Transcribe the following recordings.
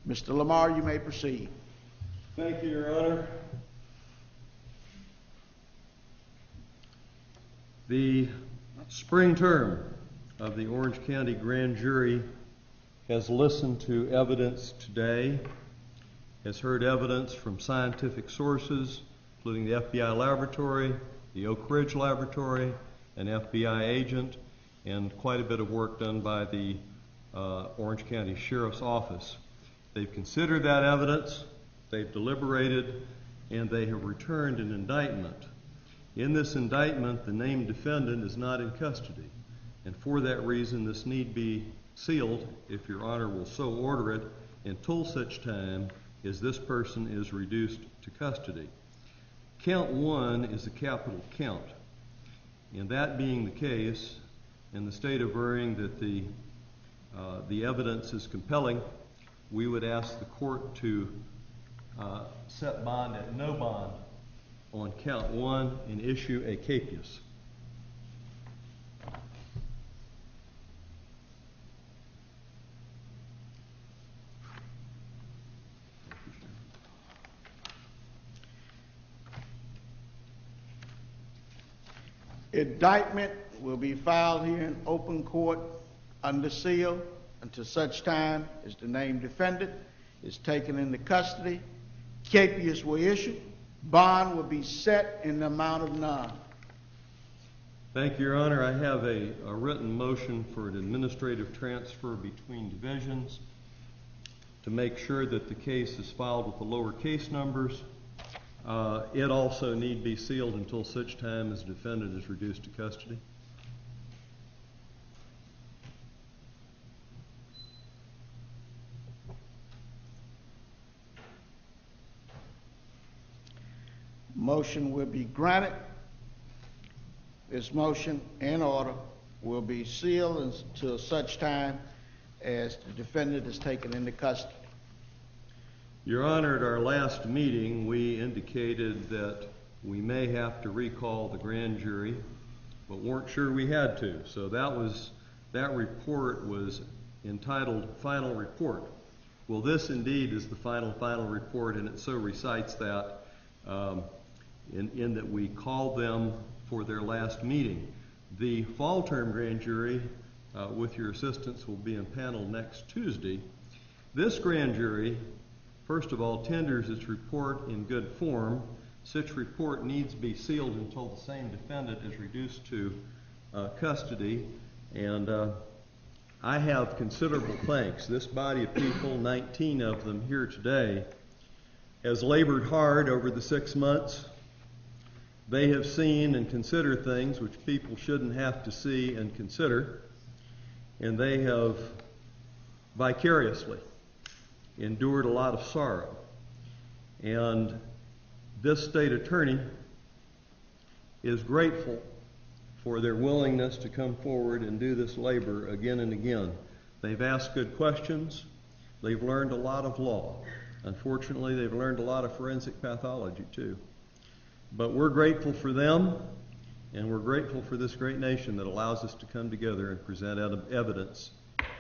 Mr. Lamar, you may proceed. Thank you, Your Honor. The spring term of the Orange County Grand Jury has listened to evidence today, has heard evidence from scientific sources, including the FBI laboratory, the Oak Ridge laboratory, an FBI agent, and quite a bit of work done by the Orange County Sheriff's Office. They've considered that evidence, they've deliberated, and they have returned an indictment. In this indictment, the named defendant is not in custody, and for that reason, this need be sealed, if Your Honor will so order it, until such time as this person is reduced to custody. Count 1 is a capital count, and that being the case, in the state averring that the evidence is compelling, we would ask the court to set bond at no bond on count 1 and issue a capias. Indictment will be filed here in open court under seal until such time as the named defendant is taken into custody. Capias will issue. Bond will be set in the amount of none. Thank you, Your Honor. I have a written motion for an administrative transfer between divisions to make sure that the case is filed with the lower case numbers. It also need be sealed until such time as the defendant is reduced to custody. Motion will be granted. This motion and order will be sealed until such time as the defendant is taken into custody. Your Honor, at our last meeting, we indicated that we may have to recall the grand jury, but weren't sure we had to. So that report was entitled Final Report. Well, this indeed is the final report, and it so recites that in that we called them for their last meeting. The fall term grand jury, with your assistance, will be impaneled next Tuesday. This grand jury, first of all, tenders its report in good form. Such report needs to be sealed until the same defendant is reduced to custody. And I have considerable thanks. This body of people, 19 of them here today, has labored hard over the 6 months. They have seen and considered things which people shouldn't have to see and consider. And they have vicariously endured a lot of sorrow. And this state attorney is grateful for their willingness to come forward and do this labor again and again. They've asked good questions. They've learned a lot of law. Unfortunately, they've learned a lot of forensic pathology too. But we're grateful for them, and we're grateful for this great nation that allows us to come together and present evidence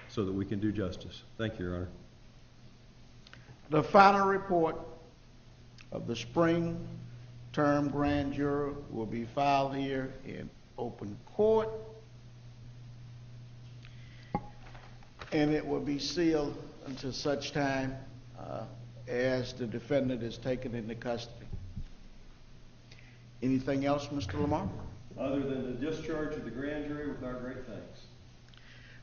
so that we can do justice. Thank you, Your Honor. The final report of the spring term grand jury will be filed here in open court, and it will be sealed until such time as the defendant is taken into custody. Anything else, Mr. Lamar? Other than the discharge of the grand jury with our great thanks.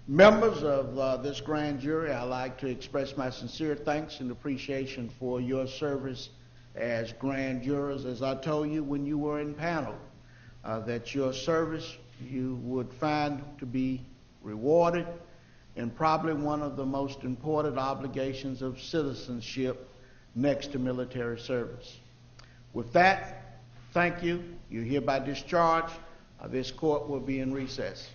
Members of this grand jury, I'd like to express my sincere thanks and appreciation for your service as grand jurors. As I told you when you were in panel, that your service you would find to be rewarded, and probably one of the most important obligations of citizenship next to military service. With that, thank you. You're hereby discharged. This court will be in recess.